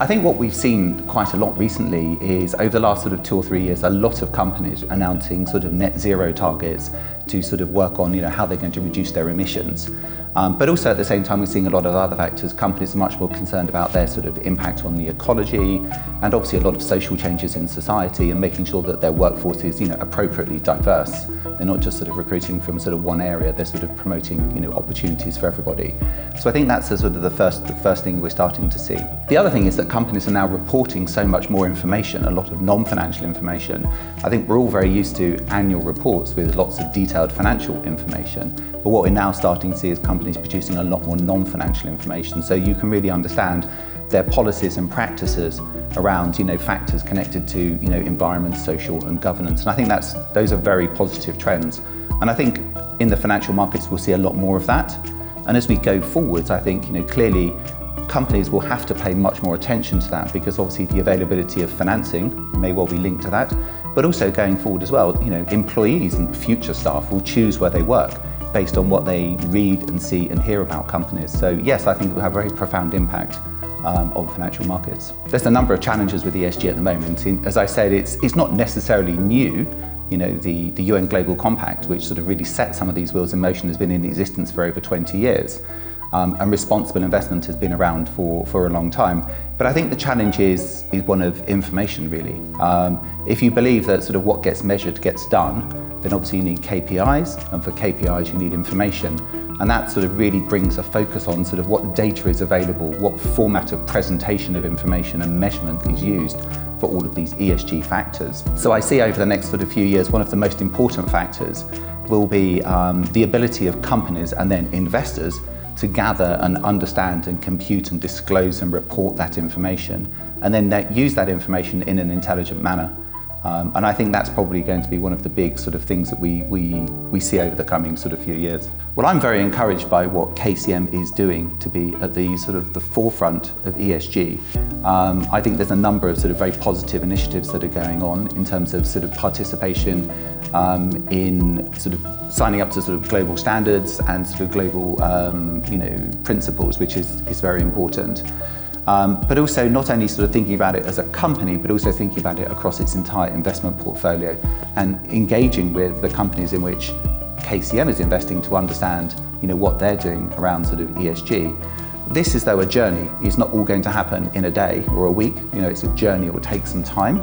I think what we've seen quite a lot recently is over the last sort of 2 or 3 years, a lot of companies announcing sort of net zero targets to sort of work on, how they're going to reduce their emissions. But also at the same time, we're seeing a lot of other factors. Companies are much more concerned about their sort of impact on the ecology and obviously a lot of social changes in society and making sure that their workforce is, appropriately diverse. They're not just sort of recruiting from sort of one area, they're sort of promoting, opportunities for everybody. So I think that's the sort of the first thing we're starting to see. The other thing is that companies are now reporting so much more information, a lot of non-financial information. I think we're all very used to annual reports with lots of detailed financial information, but what we're now starting to see is companies producing a lot more non-financial information, so you can really understand their policies and practices around factors connected to environment, social and governance. And I think those are very positive trends. And I think in the financial markets we'll see a lot more of that. And as we go forwards, I think clearly companies will have to pay much more attention to that, because obviously the availability of financing may well be linked to that. But also going forward as well, employees and future staff will choose where they work based on what they read and see and hear about companies. So yes, I think it will have a very profound impact on financial markets. There's a number of challenges with ESG at the moment. As I said, it's not necessarily new. The UN Global Compact, which sort of really set some of these wheels in motion, has been in existence for over 20 years. And responsible investment has been around for a long time. But I think the challenge is one of information, really. If you believe that sort of what gets measured gets done, then obviously you need KPIs, and for KPIs you need information. And that sort of really brings a focus on sort of what data is available, what format of presentation of information and measurement is used for all of these ESG factors. So I see over the next sort of few years, one of the most important factors will be the ability of companies and then investors to gather and understand and compute and disclose and report that information, and then use that information in an intelligent manner. And I think that's probably going to be one of the big sort of things that we see over the coming sort of few years. Well, I'm very encouraged by what KCM is doing to be at the sort of the forefront of ESG. I think there's a number of sort of very positive initiatives that are going on in terms of sort of participation in sort of signing up to sort of global standards and sort of global principles, which is very important. But also not only sort of thinking about it as a company, but also thinking about it across its entire investment portfolio and engaging with the companies in which KCM is investing to understand, what they're doing around sort of ESG. This is though a journey. It's not all going to happen in a day or a week. It's a journey. It will take some time.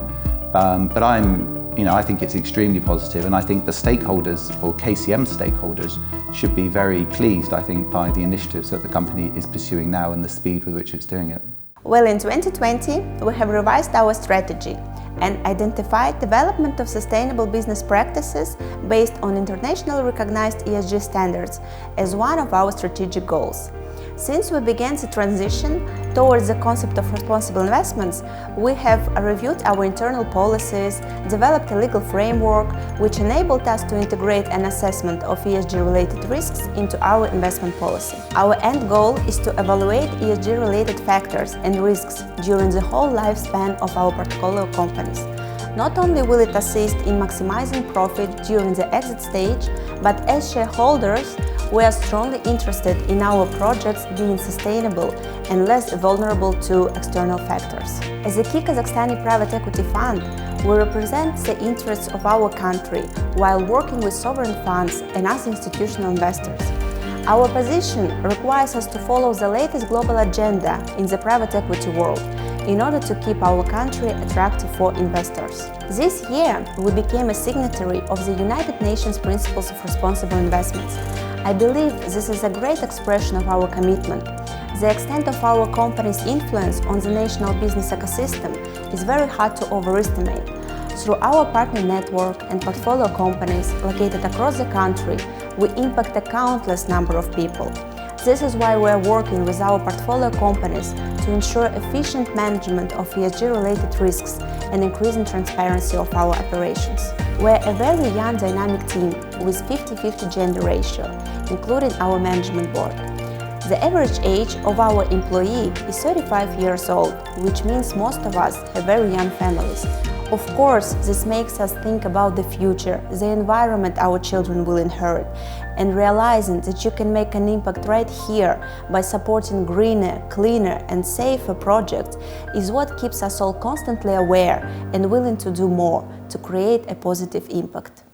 But I think it's extremely positive, and I think the stakeholders, or KCM stakeholders, should be very pleased, I think, by the initiatives that the company is pursuing now and the speed with which it's doing it. Well, in 2020, we have revised our strategy and identified development of sustainable business practices based on internationally recognized ESG standards as one of our strategic goals. Since we began the transition towards the concept of responsible investments, we have reviewed our internal policies, developed a legal framework which enabled us to integrate an assessment of ESG-related risks into our investment policy. Our end goal is to evaluate ESG-related factors and risks during the whole lifespan of our portfolio companies. Not only will it assist in maximizing profit during the exit stage, but as shareholders, we are strongly interested in our projects being sustainable and less vulnerable to external factors. As a key Kazakhstani private equity fund, we represent the interests of our country while working with sovereign funds and other institutional investors. Our position requires us to follow the latest global agenda in the private equity world in order to keep our country attractive for investors. This year, we became a signatory of the United Nations Principles of Responsible Investments. I believe this is a great expression of our commitment. The extent of our company's influence on the national business ecosystem is very hard to overestimate. Through our partner network and portfolio companies located across the country, we impact a countless number of people. This is why we are working with our portfolio companies to ensure efficient management of ESG-related risks and increasing transparency of our operations. We're a very young dynamic team with 50-50 gender ratio, including our management board. The average age of our employee is 35 years old, which means most of us have very young families. Of course, this makes us think about the future, the environment our children will inherit, and realizing that you can make an impact right here by supporting greener, cleaner and safer projects is what keeps us all constantly aware and willing to do more to create a positive impact.